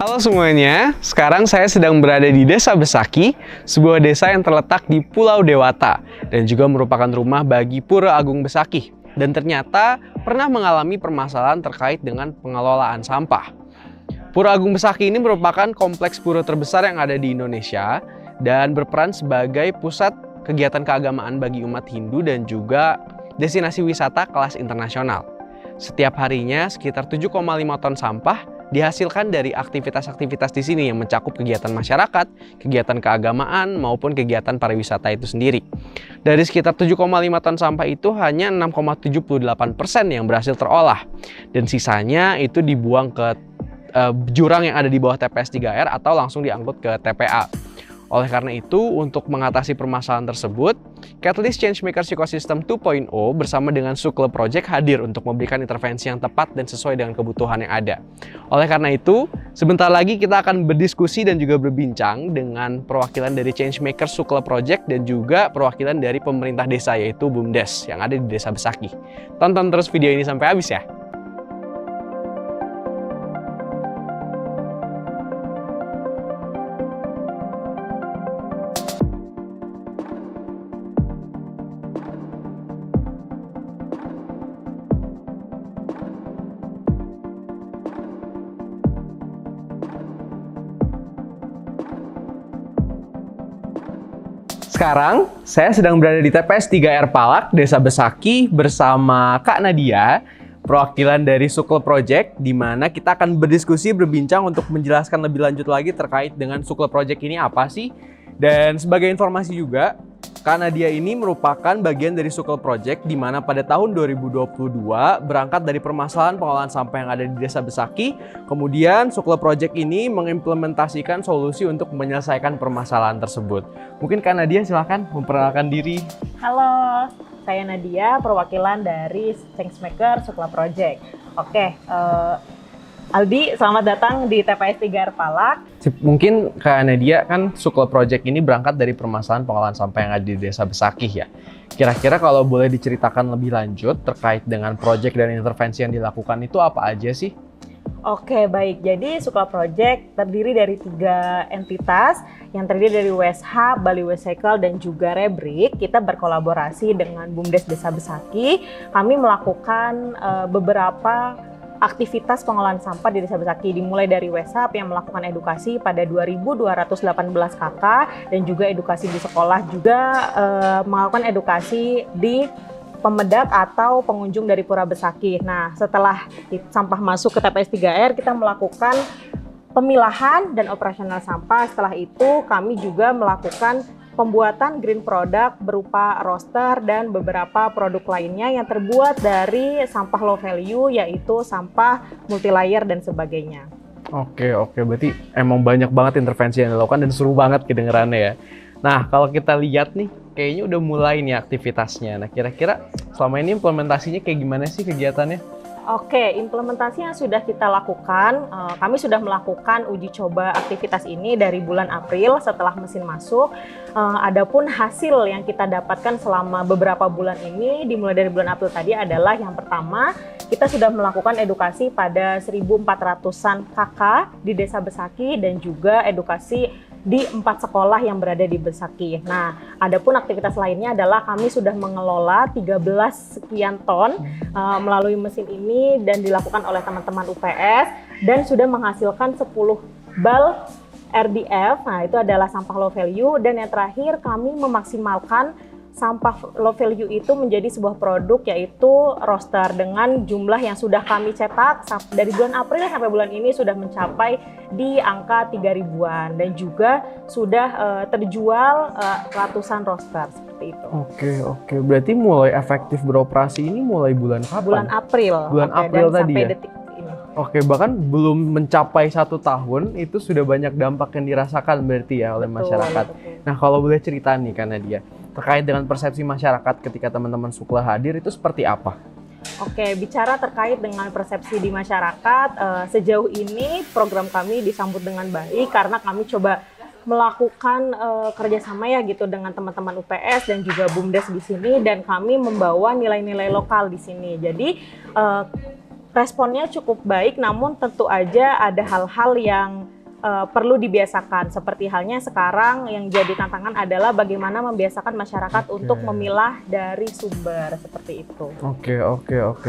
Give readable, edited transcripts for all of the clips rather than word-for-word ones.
Halo semuanya, sekarang saya sedang berada di Desa Besaki, sebuah desa yang terletak di Pulau Dewata dan juga merupakan rumah bagi Pura Agung Besaki. Dan ternyata pernah mengalami permasalahan terkait dengan pengelolaan sampah. Pura Agung Besaki ini merupakan kompleks pura terbesar yang ada di Indonesia dan berperan sebagai pusat kegiatan keagamaan bagi umat Hindu dan juga destinasi wisata kelas internasional. Setiap harinya sekitar 7,5 ton sampah dihasilkan dari aktivitas-aktivitas di sini yang mencakup kegiatan masyarakat, kegiatan keagamaan, maupun kegiatan pariwisata itu sendiri. Dari sekitar 7,5 ton sampah itu hanya 6,78% yang berhasil terolah. Dan sisanya itu dibuang ke jurang yang ada di bawah TPS 3R atau langsung diangkut ke TPA. Oleh karena itu, untuk mengatasi permasalahan tersebut, Catalyst Changemaker Ecosystem 2.0 bersama dengan Sukle Project hadir untuk memberikan intervensi yang tepat dan sesuai dengan kebutuhan yang ada. Oleh karena itu, sebentar lagi kita akan berdiskusi dan juga berbincang dengan perwakilan dari Changemaker Sukle Project dan juga perwakilan dari pemerintah desa yaitu BUMDes yang ada di Desa Besaki. Tonton terus video ini sampai habis ya. Sekarang, saya sedang berada di TPS 3R Palak, Desa Besaki bersama Kak Nadia, perwakilan dari Sukle Project, di mana kita akan berdiskusi, berbincang untuk menjelaskan lebih lanjut lagi terkait dengan Sukle Project ini apa sih. Dan sebagai informasi juga, Kak Nadia ini merupakan bagian dari Sukle Project, di mana pada tahun 2022 berangkat dari permasalahan pengelolaan sampah yang ada di Desa Besaki. Kemudian Sukle Project ini mengimplementasikan solusi untuk menyelesaikan permasalahan tersebut. Mungkin Kak Nadia silahkan memperkenalkan diri. Halo, saya Nadia, perwakilan dari Changemaker Sukle Project. Oke, Aldi, selamat datang di TPS 3R Palak. Mungkin Kak Nadia, kan Sukle Project ini berangkat dari permasalahan pengelolaan sampah yang ada di Desa Besaki ya. Kira-kira kalau boleh diceritakan lebih lanjut terkait dengan proyek dan intervensi yang dilakukan itu apa aja sih? Oke, baik. Jadi Sukle Project terdiri dari 3 entitas yang terdiri dari WSH, Bali Waste Cycle, dan juga Rebrik. Kita berkolaborasi dengan BUMDes Desa Besaki. Kami melakukan beberapa aktivitas pengelolaan sampah di Desa Besaki, dimulai dari WSHAP yang melakukan edukasi pada 2.218 KK dan juga edukasi di sekolah, juga melakukan edukasi di pemedak atau pengunjung dari Pura Besaki. Nah, setelah sampah masuk ke TPS 3R, kita melakukan pemilahan dan operasional sampah. Setelah itu kami juga melakukan pembuatan green product berupa roster dan beberapa produk lainnya yang terbuat dari sampah low value, yaitu sampah multilayer dan sebagainya. Oke, berarti emang banyak banget intervensi yang dilakukan dan seru banget kedengerannya ya. Nah, kalau kita lihat nih, kayaknya udah mulai nih aktivitasnya. Nah, kira-kira selama ini implementasinya kayak gimana sih kegiatannya? Oke, implementasi yang sudah kita lakukan, kami sudah melakukan uji coba aktivitas ini dari bulan April setelah mesin masuk. Adapun hasil yang kita dapatkan selama beberapa bulan ini, dimulai dari bulan April tadi adalah yang pertama, kita sudah melakukan edukasi pada 1.400-an KK di Desa Besaki dan juga edukasi di 4 sekolah yang berada di Besaki. Nah, adapun aktivitas lainnya adalah kami sudah mengelola 13 sekian ton melalui mesin ini dan dilakukan oleh teman-teman UPS dan sudah menghasilkan 10 bal RDF. Nah, itu adalah sampah low value, dan yang terakhir kami memaksimalkan sampah low value itu menjadi sebuah produk, yaitu roster dengan jumlah yang sudah kami cetak dari bulan April sampai bulan ini sudah mencapai di angka 3.000-an dan juga sudah terjual ratusan roster seperti itu. Oke. Berarti mulai efektif beroperasi ini mulai bulan kapan? Bulan April. Bulan April dan tadi sampai ya? detik ini. Oke, bahkan belum mencapai 1 tahun itu sudah banyak dampak yang dirasakan berarti ya oleh masyarakat. Betul. Nah, kalau boleh cerita nih Kak Nadia, terkait dengan persepsi masyarakat ketika teman-teman Sukle hadir itu seperti apa? Oke, bicara terkait dengan persepsi di masyarakat, sejauh ini program kami disambut dengan baik karena kami coba melakukan kerjasama ya gitu dengan teman-teman UPS dan juga BUMDes di sini, dan kami membawa nilai-nilai lokal di sini. Jadi responnya cukup baik, namun tentu aja ada hal-hal yang perlu dibiasakan. Seperti halnya sekarang yang jadi tantangan adalah bagaimana membiasakan masyarakat untuk memilah dari sumber, seperti itu. Oke.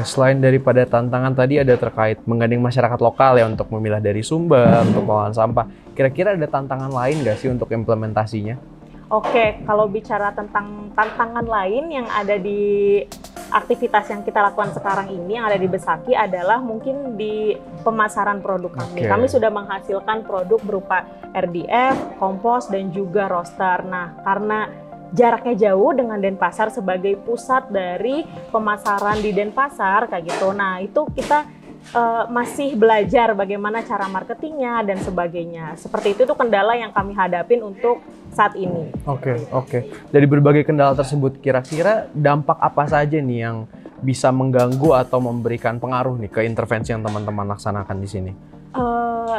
Selain daripada tantangan tadi ada terkait menggandeng masyarakat lokal ya untuk memilah dari sumber, untuk pengolahan sampah. Kira-kira ada tantangan lain nggak sih untuk implementasinya? Oke, kalau bicara tentang tantangan lain yang ada di aktivitas yang kita lakukan sekarang ini, yang ada di Besaki adalah mungkin di pemasaran produk kami. Kami sudah menghasilkan produk berupa RDF, kompos, dan juga roster. Nah, karena jaraknya jauh dengan Denpasar sebagai pusat dari pemasaran di Denpasar, kayak gitu. Nah, itu kita masih belajar bagaimana cara marketingnya dan sebagainya. Seperti itu tuh kendala yang kami hadapin untuk saat ini. Oke. Dari berbagai kendala tersebut, kira-kira dampak apa saja nih yang bisa mengganggu atau memberikan pengaruh nih ke intervensi yang teman-teman laksanakan di sini?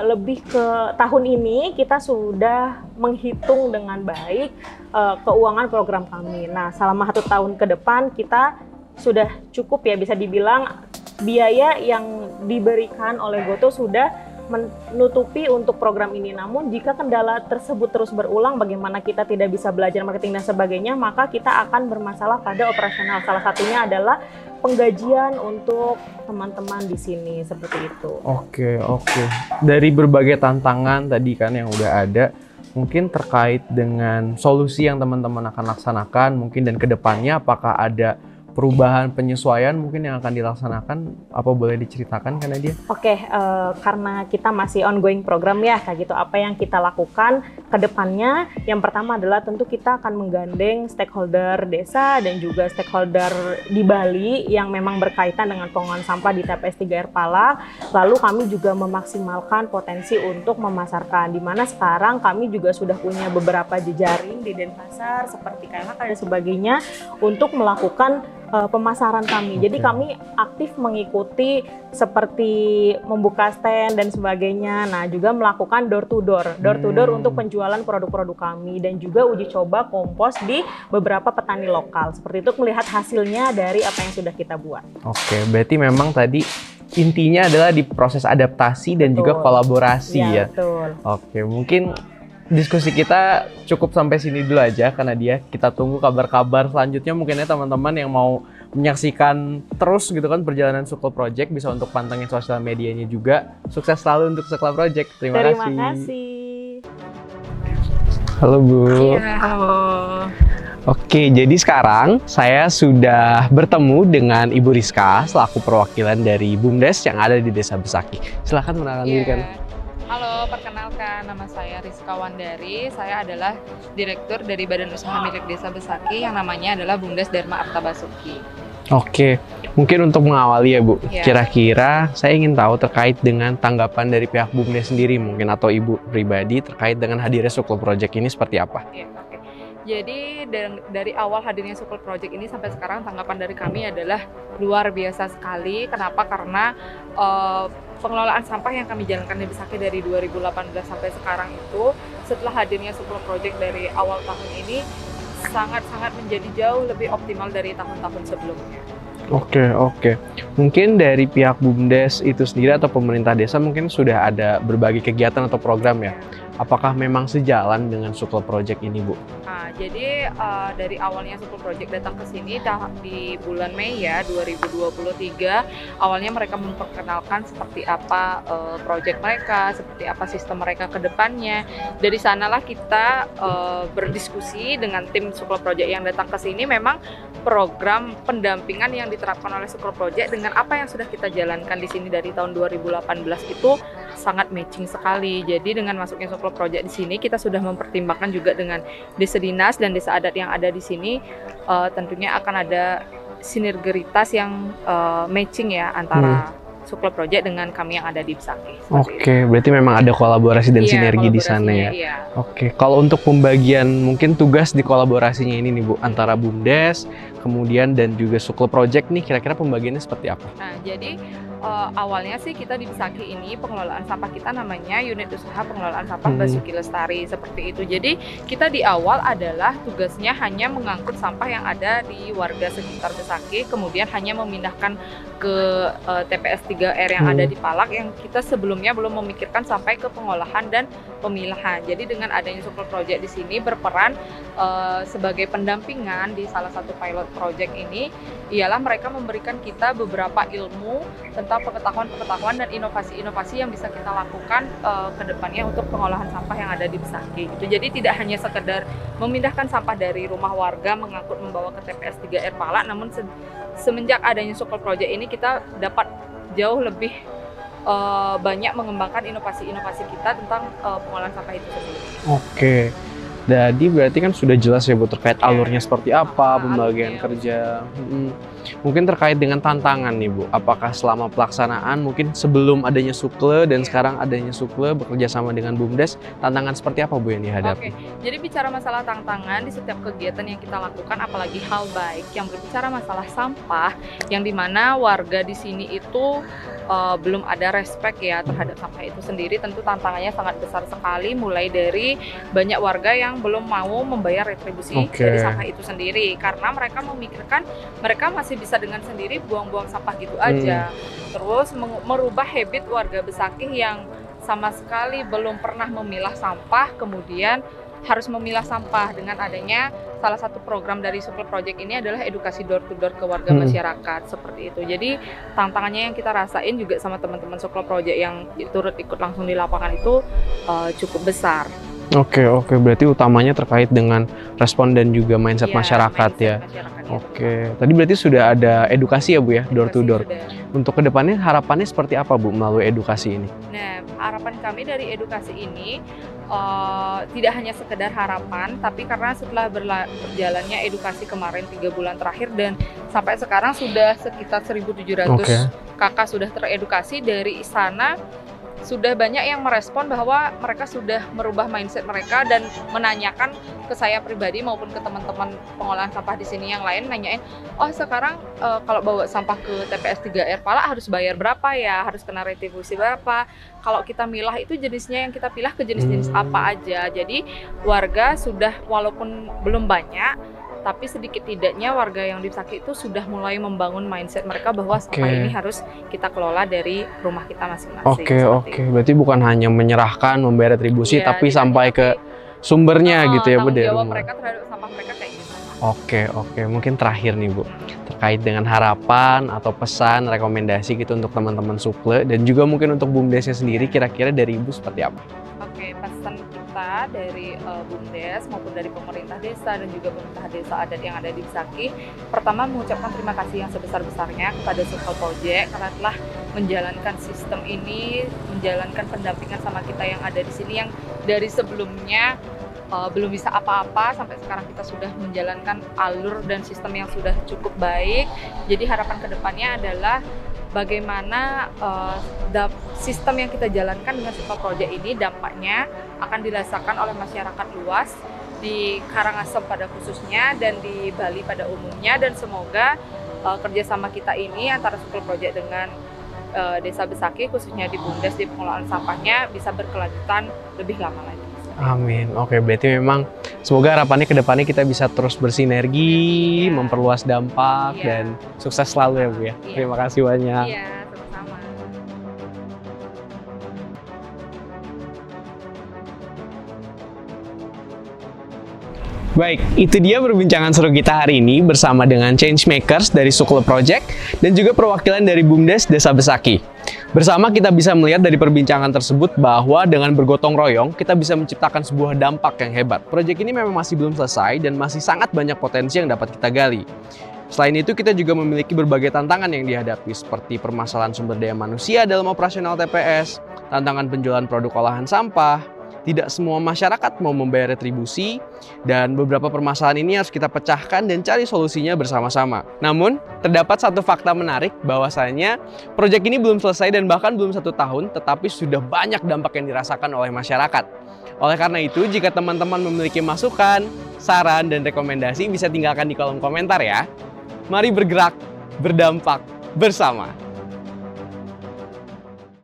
Lebih ke tahun ini kita sudah menghitung dengan baik keuangan program kami. Nah, selama 1 tahun ke depan kita sudah cukup ya, bisa dibilang biaya yang diberikan oleh Gotoh sudah menutupi untuk program ini. Namun jika kendala tersebut terus berulang, bagaimana kita tidak bisa belajar marketing dan sebagainya, maka kita akan bermasalah pada operasional. Salah satunya adalah penggajian untuk teman-teman di sini, seperti itu. Oke. Dari berbagai tantangan tadi kan yang udah ada, mungkin terkait dengan solusi yang teman-teman akan laksanakan, mungkin dan kedepannya apakah ada perubahan penyesuaian mungkin yang akan dilaksanakan, apa boleh diceritakan karena dia? Oke, karena kita masih ongoing program ya, kayak gitu. Apa yang kita lakukan ke depannya, yang pertama adalah tentu kita akan menggandeng stakeholder desa dan juga stakeholder di Bali yang memang berkaitan dengan pengolahan sampah di TPS 3R Palak. Lalu kami juga memaksimalkan potensi untuk memasarkan, di mana sekarang kami juga sudah punya beberapa jejaring di Denpasar seperti KLH dan sebagainya untuk melakukan pemasaran kami. Jadi kami aktif mengikuti seperti membuka stand dan sebagainya. Nah, juga melakukan door to door untuk penjualan produk-produk kami dan juga uji coba kompos di beberapa petani lokal. Seperti itu, melihat hasilnya dari apa yang sudah kita buat. Oke, berarti memang tadi intinya adalah di proses adaptasi dan juga kolaborasi ya. Betul. Oke, mungkin diskusi kita cukup sampai sini dulu aja karena kita tunggu kabar-kabar selanjutnya mungkin ya teman-teman yang mau menyaksikan terus gitu kan perjalanan Suklo Project bisa untuk pantengin sosial medianya juga. Sukses selalu untuk Suklo Project. Terima kasih. Halo Bu. Iya, halo. Oke, jadi sekarang saya sudah bertemu dengan Ibu Rizka selaku perwakilan dari BUMDes yang ada di Desa Besaki. Silahkan mengenalkan diri kan. Halo, perkenalkan nama saya Rizka Wandari. Saya adalah Direktur dari Badan Usaha Milik Desa Besaki yang namanya adalah BUMDes Dharma Arta Basuki. Oke, mungkin untuk mengawali ya Bu, kira-kira saya ingin tahu terkait dengan tanggapan dari pihak BUMDes sendiri mungkin atau Ibu pribadi terkait dengan hadirnya Suklo Project ini seperti apa? Oke. Jadi dari awal hadirnya Suklo Project ini sampai sekarang tanggapan dari kami adalah luar biasa sekali. Kenapa? Karena pengelolaan sampah yang kami jalankan di Besaki dari 2018 sampai sekarang itu, setelah hadirnya Suklo Project dari awal tahun ini, sangat-sangat menjadi jauh lebih optimal dari tahun-tahun sebelumnya. Oke. Mungkin dari pihak BUMDes itu sendiri atau pemerintah desa mungkin sudah ada berbagai kegiatan atau program ya. Apakah memang sejalan dengan Suklo Project ini, Bu? Nah, jadi dari awalnya Suklo Project datang ke sini di bulan Mei ya 2023, awalnya mereka memperkenalkan seperti apa project mereka, seperti apa sistem mereka ke depannya. Dari sanalah kita berdiskusi dengan tim Suklo Project yang datang ke sini. Memang program pendampingan yang diterapkan oleh Suklo Project dengan apa yang sudah kita jalankan di sini dari tahun 2018 itu sangat matching sekali. Jadi dengan masuknya Suklo Project di sini, kita sudah mempertimbangkan juga dengan desa dinas dan desa adat yang ada di sini, tentunya akan ada sinergitas yang matching ya antara Suklo Project dengan kami yang ada di Besaki. Oke, berarti memang ada kolaborasi dan sinergi di sana ya. Iya. Oke, kalau untuk pembagian mungkin tugas di kolaborasinya ini nih Bu, antara BUMDes, kemudian dan juga Suklo Project nih, kira-kira pembagiannya seperti apa? Nah, jadi Awalnya sih kita di Besaki ini pengelolaan sampah kita namanya Unit Usaha Pengelolaan Sampah Basuki Lestari, seperti itu. Jadi kita di awal adalah tugasnya hanya mengangkut sampah yang ada di warga sekitar Besaki, kemudian hanya memindahkan ke TPS 3R yang ada di Palak, yang kita sebelumnya belum memikirkan sampai ke pengolahan dan pemilahan. Jadi dengan adanya Supel Project di sini berperan sebagai pendampingan di salah satu pilot project ini, ialah mereka memberikan kita beberapa ilmu tentang pengetahuan-pengetahuan dan inovasi-inovasi yang bisa kita lakukan ke depannya untuk pengolahan sampah yang ada di Besaki gitu. Jadi tidak hanya sekedar memindahkan sampah dari rumah warga mengangkut membawa ke TPS 3R Palak, namun semenjak adanya Supel Project ini kita dapat jauh lebih banyak mengembangkan inovasi-inovasi kita tentang pengolahan sampah itu sendiri. Oke. Jadi berarti kan sudah jelas ya Bu terkait alurnya seperti apa, pembagian kerja. Mungkin terkait dengan tantangan nih Bu, apakah selama pelaksanaan mungkin sebelum adanya Sukle dan sekarang adanya Sukle bekerja sama dengan BUMDes, tantangan seperti apa Bu yang dihadapi? Oke, jadi bicara masalah tantangan di setiap kegiatan yang kita lakukan, apalagi hal baik yang berbicara masalah sampah, yang dimana warga di sini itu belum ada respect ya terhadap sampah itu sendiri, tentu tantangannya sangat besar sekali, mulai dari banyak warga yang belum mau membayar retribusi dari sampah itu sendiri, karena mereka memikirkan mereka masih bisa dengan sendiri buang-buang sampah gitu aja. Terus merubah habit warga Besaki yang sama sekali belum pernah memilah sampah, kemudian harus memilah sampah. Dengan adanya salah satu program dari Supel Project ini adalah edukasi door to door ke warga masyarakat, seperti itu. Jadi tantangannya yang kita rasain juga sama teman-teman Supel Project yang turut ikut langsung di lapangan itu cukup besar. Oke, berarti utamanya terkait dengan respon dan juga mindset masyarakat ya. Oke, tadi berarti sudah ada edukasi ya Bu ya, door to door. Untuk kedepannya harapannya seperti apa Bu melalui edukasi ini? Nah, harapan kami dari edukasi ini tidak hanya sekedar harapan, tapi karena setelah berjalannya edukasi kemarin 3 bulan terakhir dan sampai sekarang sudah sekitar 1.700 kakak sudah teredukasi. Dari sana sudah banyak yang merespon bahwa mereka sudah merubah mindset mereka dan menanyakan ke saya pribadi maupun ke teman-teman pengolahan sampah di sini yang lain, nanyain, oh sekarang kalau bawa sampah ke TPS 3R Palak harus bayar berapa ya, harus kena retribusi berapa, kalau kita milah itu jenisnya yang kita pilih ke jenis-jenis apa aja. Jadi warga sudah, walaupun belum banyak, tapi sedikit tidaknya warga yang di Besaki itu sudah mulai membangun mindset mereka bahwa sampah ini harus kita kelola dari rumah kita masing-masing. Oke. Berarti bukan hanya menyerahkan, membayar retribusi, tapi sampai ke sumbernya gitu ya Bu dari rumah. Mereka terhadap sampah mereka kayak gitu. Oke. Mungkin terakhir nih Bu, terkait dengan harapan atau pesan, rekomendasi gitu untuk teman-teman Sukle dan juga mungkin untuk BUMDesnya sendiri, kira-kira dari Ibu seperti apa? Oke, pesan kita dari BUMDes maupun dari pemerintah desa dan juga pemerintah desa adat yang ada di Besaki, pertama mengucapkan terima kasih yang sebesar-besarnya kepada Supel Project karena telah menjalankan sistem ini, menjalankan pendampingan sama kita yang ada di sini yang dari sebelumnya belum bisa apa-apa, sampai sekarang kita sudah menjalankan alur dan sistem yang sudah cukup baik. Jadi harapan kedepannya adalah bagaimana sistem yang kita jalankan dengan Supel Project ini dampaknya akan dirasakan oleh masyarakat luas di Karangasem pada khususnya dan di Bali pada umumnya, dan semoga kerjasama kita ini antara Supel Project dengan Desa Besaki khususnya di BUMDes di pengelolaan sampahnya bisa berkelanjutan lebih lama lagi. Amin. Oke, berarti memang semoga harapannya ke depannya kita bisa terus bersinergi, memperluas dampak, dan sukses selalu ya Bu ya. Terima kasih banyak. Iya, sama-sama. Baik, itu dia perbincangan seru kita hari ini bersama dengan Changemakers dari Sukle Project dan juga perwakilan dari BUMDes Desa Besaki. Bersama kita bisa melihat dari perbincangan tersebut bahwa dengan bergotong royong kita bisa menciptakan sebuah dampak yang hebat. Proyek ini memang masih belum selesai dan masih sangat banyak potensi yang dapat kita gali. Selain itu kita juga memiliki berbagai tantangan yang dihadapi seperti permasalahan sumber daya manusia dalam operasional TPS, tantangan penjualan produk olahan sampah, tidak semua masyarakat mau membayar retribusi, dan beberapa permasalahan ini harus kita pecahkan dan cari solusinya bersama-sama. Namun, terdapat satu fakta menarik bahwasanya proyek ini belum selesai dan bahkan belum 1 tahun, tetapi sudah banyak dampak yang dirasakan oleh masyarakat. Oleh karena itu, jika teman-teman memiliki masukan, saran, dan rekomendasi bisa tinggalkan di kolom komentar ya. Mari bergerak, berdampak, bersama.